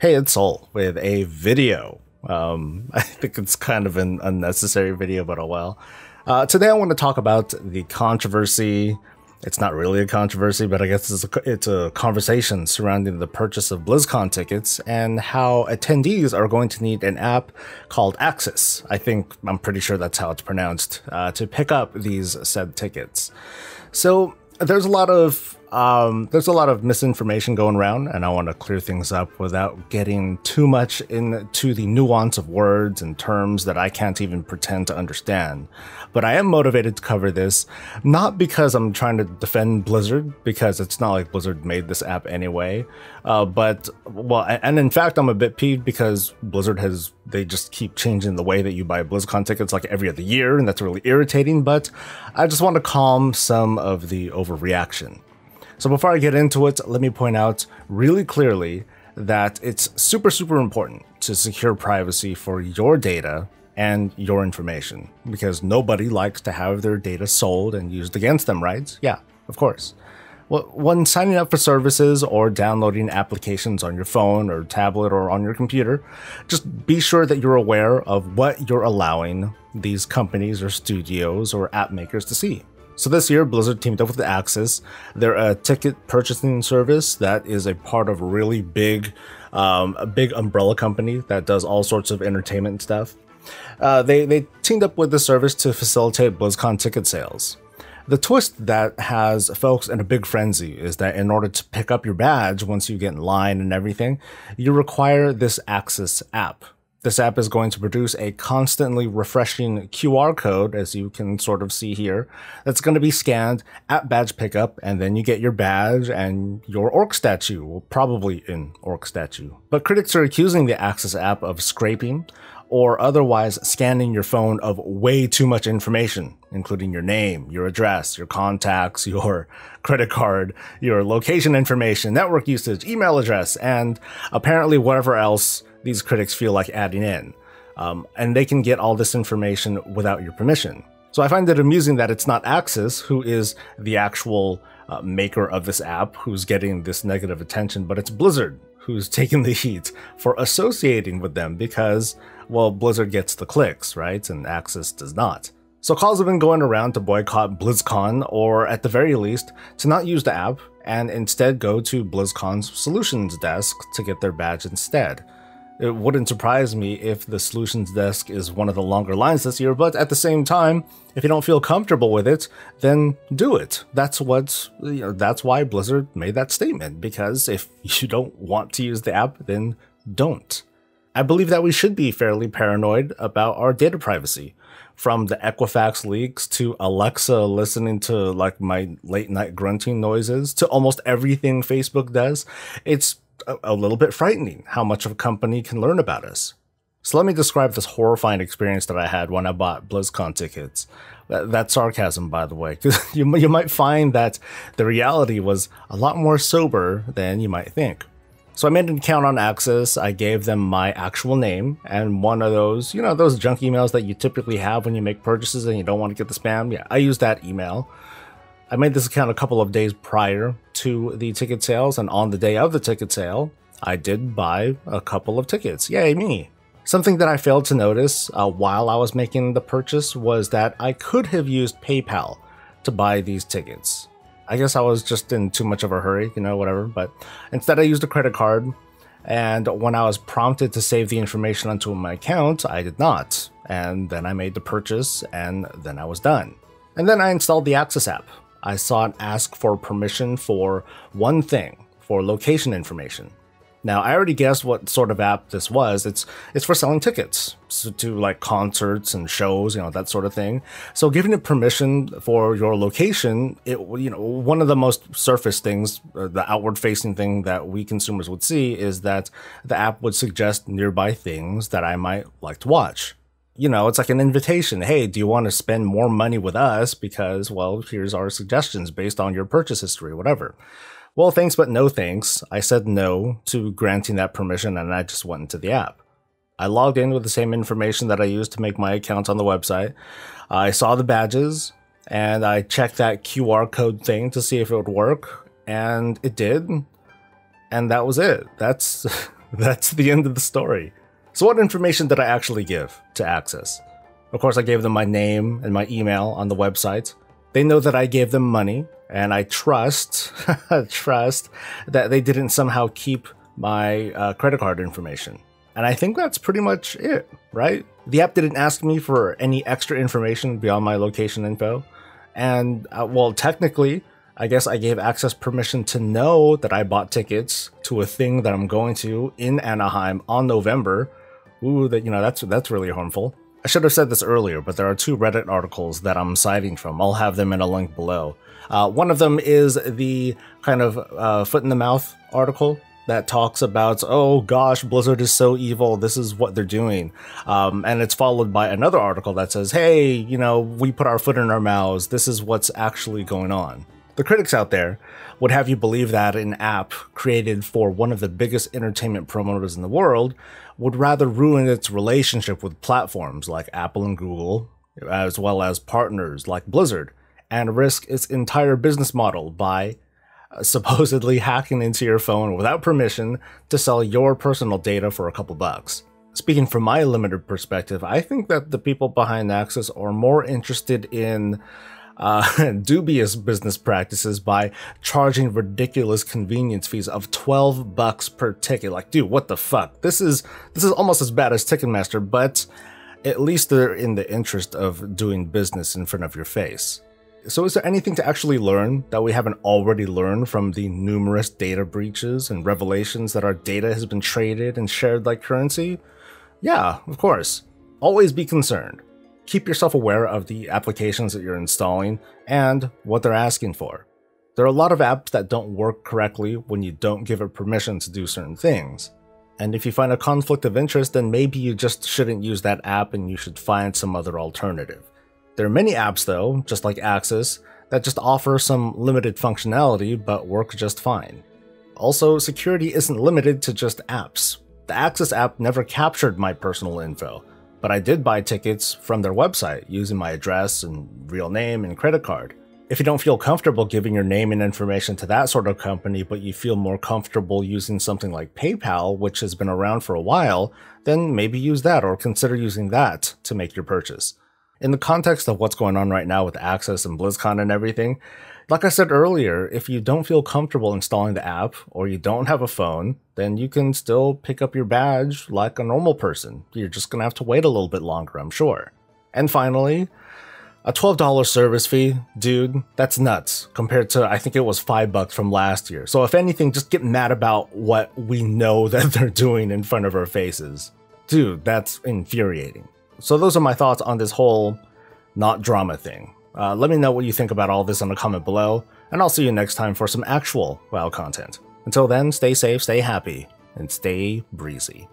Hey, it's Soul with a video. I think it's kind of an unnecessary video, but oh well. Today I want to talk about the controversy. It's not really a controversy, but I guess it's a conversation surrounding the purchase of Blizzcon tickets and how attendees are going to need an app called AXS. I'm pretty sure that's how it's pronounced, to pick up these said tickets. So there's a lot of misinformation going around, and I want to clear things up without getting too much into the nuance of words and terms that I can't even pretend to understand. But I am motivated to cover this, not because I'm trying to defend Blizzard, because it's not like Blizzard made this app anyway, and in fact I'm a bit peeved because Blizzard they just keep changing the way that you buy BlizzCon tickets like every other year, and that's really irritating, but I just want to calm some of the overreaction. So before I get into it, let me point out really clearly that it's super important to secure privacy for your data and your information, because nobody likes to have their data sold and used against them, right? Yeah, of course. Well, when signing up for services or downloading applications on your phone or tablet or on your computer, just be sure that you're aware of what you're allowing these companies or studios or app makers to see. So this year, Blizzard teamed up with AXS. They're a ticket purchasing service that is a part of a really big umbrella company that does all sorts of entertainment stuff. They teamed up with the service to facilitate BlizzCon ticket sales. The twist that has folks in a big frenzy is that in order to pick up your badge once you get in line and everything, you require this AXS app. This app is going to produce a constantly refreshing QR code, as you can sort of see here, that's going to be scanned at badge pickup, and then you get your badge and your orc statue, well, probably an orc statue. But critics are accusing the AXS app of scraping or otherwise scanning your phone of way too much information, including your name, your address, your contacts, your credit card, your location information, network usage, email address, and apparently whatever else these critics feel like adding in. And they can get all this information without your permission. So I find it amusing that it's not AXS who is the actual maker of this app who's getting this negative attention, but it's Blizzard who's taking the heat for associating with them because, well, Blizzard gets the clicks, right? And AXS does not. So calls have been going around to boycott BlizzCon, or at the very least, to not use the app and instead go to BlizzCon's solutions desk to get their badge instead. It wouldn't surprise me if the solutions desk is one of the longer lines this year, but at the same time, if you don't feel comfortable with it, then do it. That's why Blizzard made that statement, because if you don't want to use the app, then don't. I believe that we should be fairly paranoid about our data privacy. From the Equifax leaks to Alexa listening to like my late night grunting noises to almost everything Facebook does, it's a little bit frightening how much of a company can learn about us. So let me describe this horrifying experience that I had when I bought BlizzCon tickets. That's sarcasm, by the way, because you might find that the reality was a lot more sober than you might think. So I made an account on AXS, I gave them my actual name, and one of those, those junk emails that you typically have when you make purchases and you don't want to get the spam. Yeah, I used that email. I made this account a couple of days prior to the ticket sales, and on the day of the ticket sale, I did buy a couple of tickets. Yay, me. Something that I failed to notice while I was making the purchase was that I could have used PayPal to buy these tickets. I guess I was just in too much of a hurry, whatever, but instead I used a credit card, and when I was prompted to save the information onto my account, I did not. And then I made the purchase, and then I was done. And then I installed the AXS app. I saw it ask for permission for one thing, for location information. Now, I already guessed what sort of app this was. It's for selling tickets to like concerts and shows, that sort of thing. So giving it permission for your location, one of the most surface things, the outward facing thing that we consumers would see is that the app would suggest nearby things that I might like to watch. It's like an invitation. Hey, do you want to spend more money with us? Because, well, here's our suggestions based on your purchase history, whatever. Well, thanks, but no thanks. I said no to granting that permission, and I just went into the app. I logged in with the same information that I used to make my account on the website. I saw the badges, and I checked that QR code thing to see if it would work, and it did. And that was it. That's That's the end of the story. So what information did I actually give to AXS? Of course, I gave them my name and my email on the website. They know that I gave them money, and I trust, trust that they didn't somehow keep my credit card information. And I think that's pretty much it, right? The app didn't ask me for any extra information beyond my location info. And, well, technically, I guess I gave AXS permission to know that I bought tickets to a thing that I'm going to in Anaheim on November. Ooh, that's really harmful. I should have said this earlier, but there are 2 Reddit articles that I'm citing from. I'll have them in a link below. One of them is the kind of foot in the mouth article that talks about, oh gosh, Blizzard is so evil, this is what they're doing. And it's followed by another article that says, hey, we put our foot in our mouths, this is what's actually going on. The critics out there would have you believe that an app created for one of the biggest entertainment promoters in the world would rather ruin its relationship with platforms like Apple and Google, as well as partners like Blizzard, and risk its entire business model by supposedly hacking into your phone without permission to sell your personal data for a couple bucks. Speaking from my limited perspective, I think that the people behind AXS are more interested in dubious business practices by charging ridiculous convenience fees of $12 per ticket. Like, dude, what the fuck? This is almost as bad as Ticketmaster, but at least they're in the interest of doing business in front of your face. So is there anything to actually learn that we haven't already learned from the numerous data breaches and revelations that our data has been traded and shared like currency? Yeah, of course. Always be concerned. Keep yourself aware of the applications that you're installing and what they're asking for. There are a lot of apps that don't work correctly when you don't give it permission to do certain things. And if you find a conflict of interest, then maybe you just shouldn't use that app and you should find some other alternative. There are many apps though, just like AXS, that just offer some limited functionality but work just fine. Also, security isn't limited to just apps. The AXS app never captured my personal info, but I did buy tickets from their website using my address and real name and credit card. If you don't feel comfortable giving your name and information to that sort of company, but you feel more comfortable using something like PayPal, which has been around for a while, then maybe use that or consider using that to make your purchase. In the context of what's going on right now with AXS and Blizzcon and everything, like I said earlier, if you don't feel comfortable installing the app or you don't have a phone, then you can still pick up your badge like a normal person. You're just going to have to wait a little bit longer, I'm sure. And finally, a $12 service fee, dude, that's nuts compared to, I think it was $5 from last year. So if anything, just get mad about what we know that they're doing in front of our faces. Dude, that's infuriating. So those are my thoughts on this whole not drama thing. Let me know what you think about all this in the comment below, and I'll see you next time for some actual WoW content. Until then, stay safe, stay happy, and stay breezy.